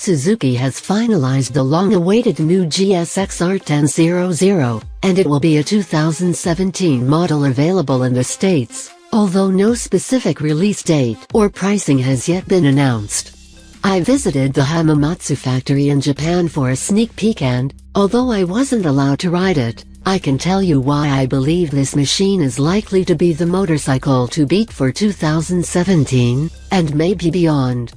Suzuki has finalized the long-awaited new GSX-R1000, and it will be a 2017 model available in the States, although no specific release date or pricing has yet been announced. I visited the Hamamatsu factory in Japan for a sneak peek and, although I wasn't allowed to ride it, I can tell you why I believe this machine is likely to be the motorcycle to beat for 2017, and maybe beyond.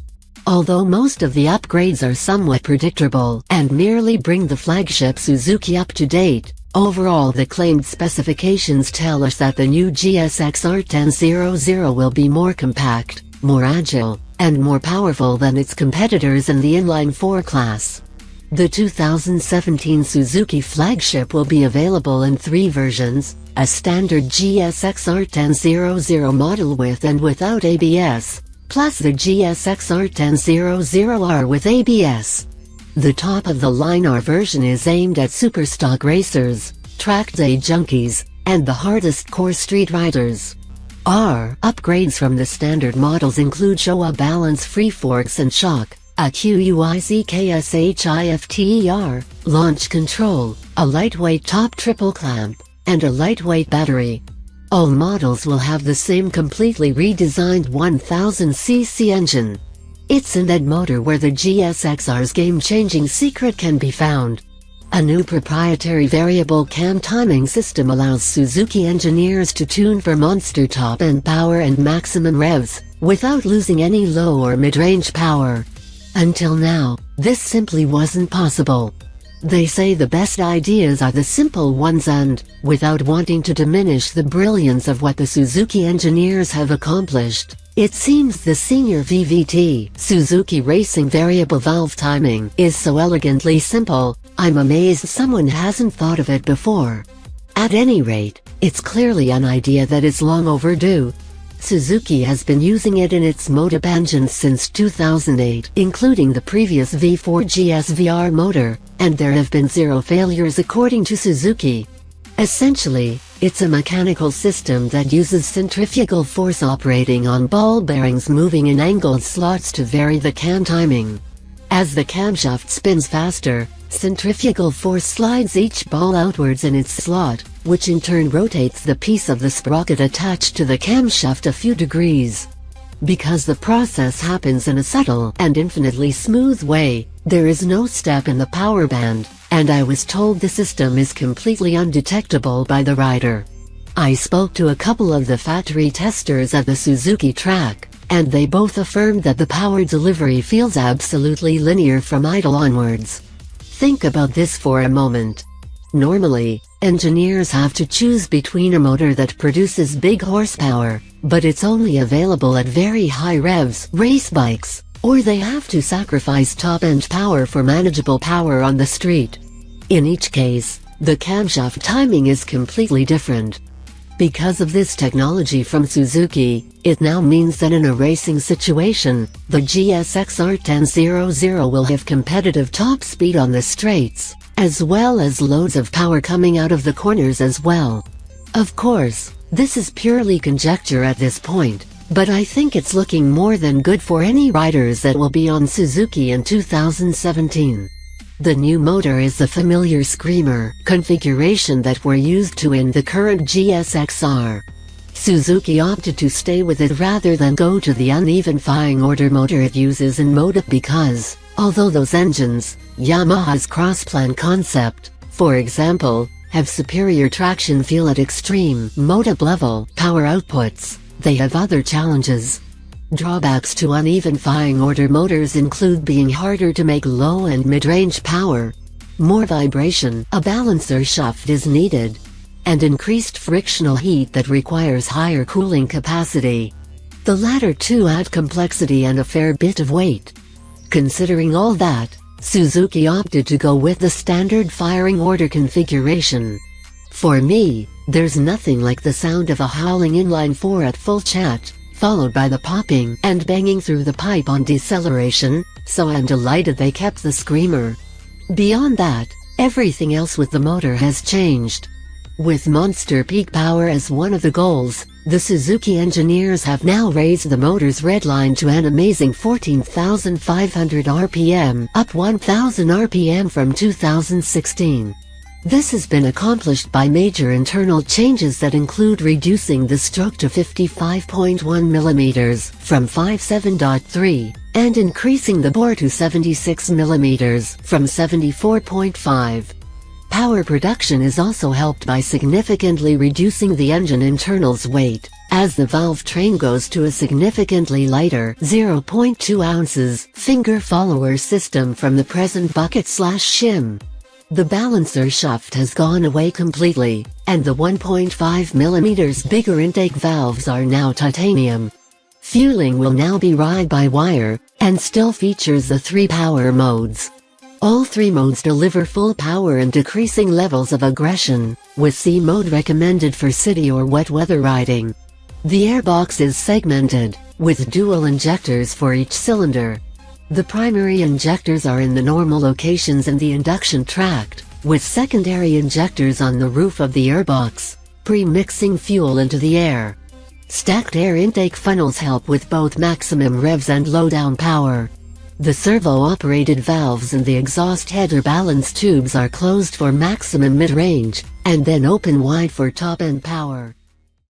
Although most of the upgrades are somewhat predictable and merely bring the flagship Suzuki up to date, overall the claimed specifications tell us that the new GSX-R1000 will be more compact, more agile, and more powerful than its competitors in the inline 4 class. The 2017 Suzuki flagship will be available in 3 versions: a standard GSX-R1000 model with and without ABS, plus the GSX-R1000R with ABS. The top-of-the-line R version is aimed at superstock racers, track day junkies, and the hardest-core street riders. R upgrades from the standard models include Showa balance-free forks and shock, a QUICKSHIFTER, launch control, a lightweight top triple clamp, and a lightweight battery. All models will have the same completely redesigned 1000cc engine. It's in that motor where the GSX-R's game-changing secret can be found. A new proprietary variable cam timing system allows Suzuki engineers to tune for monster top-end power and maximum revs, without losing any low or mid-range power. Until now, this simply wasn't possible. They say the best ideas are the simple ones and, without wanting to diminish the brilliance of what the Suzuki engineers have accomplished, it seems the senior VVT Suzuki Racing Variable Valve Timing is so elegantly simple, I'm amazed someone hasn't thought of it before. At any rate, it's clearly an idea that is long overdue. Suzuki has been using it in its motor engines since 2008, including the previous V4 GSV-R motor, and there have been 0 failures according to Suzuki. Essentially, it's a mechanical system that uses centrifugal force operating on ball bearings moving in angled slots to vary the cam timing. As the camshaft spins faster, centrifugal force slides each ball outwards in its slot, which in turn rotates the piece of the sprocket attached to the camshaft a few degrees. Because the process happens in a subtle and infinitely smooth way, there is no step in the power band, and I was told the system is completely undetectable by the rider. I spoke to a couple of the factory testers at the Suzuki track, and they both affirmed that the power delivery feels absolutely linear from idle onwards. Think about this for a moment. Normally, engineers have to choose between a motor that produces big horsepower, but it's only available at very high revs, race bikes, or they have to sacrifice top-end power for manageable power on the street. In each case, the camshaft timing is completely different. Because of this technology from Suzuki, it now means that in a racing situation, the GSX-R1000 will have competitive top speed on the straights, as well as loads of power coming out of the corners as well. Of course, this is purely conjecture at this point, but I think it's looking more than good for any riders that will be on Suzuki in 2017. The new motor is the familiar Screamer configuration that we're used to in the current GSX-R. Suzuki opted to stay with it rather than go to the uneven firing order motor it uses in Moto because, although those engines, Yamaha's cross-plan concept, for example, have superior traction feel at extreme Moto level power outputs, they have other challenges. Drawbacks to uneven firing order motors include being harder to make low and mid-range power, more vibration, a balancer shaft is needed, and increased frictional heat that requires higher cooling capacity. The latter two add complexity and a fair bit of weight. Considering all that, Suzuki opted to go with the standard firing order configuration. For me, there's nothing like the sound of a howling inline 4 at full chat, followed by the popping and banging through the pipe on deceleration, so I'm delighted they kept the Screamer. Beyond that, everything else with the motor has changed. With monster peak power as one of the goals, The Suzuki engineers have now raised the motor's redline to an amazing 14,500 RPM, up 1,000 RPM from 2016. This has been accomplished by major internal changes that include reducing the stroke to 55.1 mm from 57.3, and increasing the bore to 76 mm from 74.5. Power production is also helped by significantly reducing the engine internals weight, as the valve train goes to a significantly lighter 0.2 ounces finger follower system from the present bucket/shim. The balancer shaft has gone away completely, and the 1.5 mm bigger intake valves are now titanium. Fueling will now be ride-by-wire, and still features the 3 power modes. All 3 modes deliver full power and decreasing levels of aggression, with C mode recommended for city or wet weather riding. The airbox is segmented, with dual injectors for each cylinder. The primary injectors are in the normal locations and the induction tract, with secondary injectors on the roof of the airbox, pre-mixing fuel into the air. Stacked air intake funnels help with both maximum revs and low-down power. The servo-operated valves and the exhaust header balance tubes are closed for maximum mid-range, and then open wide for top-end power.